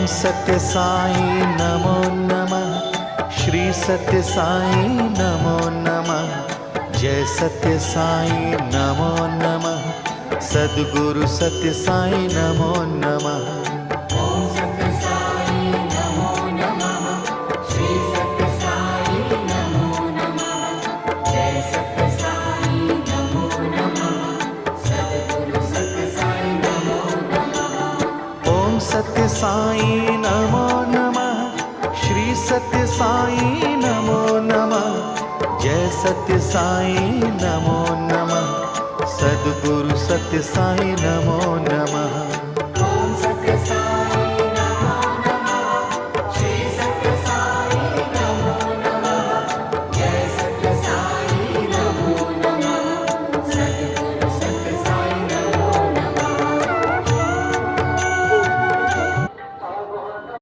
सत्य साई नमो नमः। श्री सत्य साई नमो नमः। जय सत्य साई नमो नमः। सद्गुरु सत्य साई नमो नमः। सत्य साई नमो नमः। श्री सत्य साई नमो नमः। जय सत्य साई नमो नमः। सद्गुरु सत्य साई नमो नमः।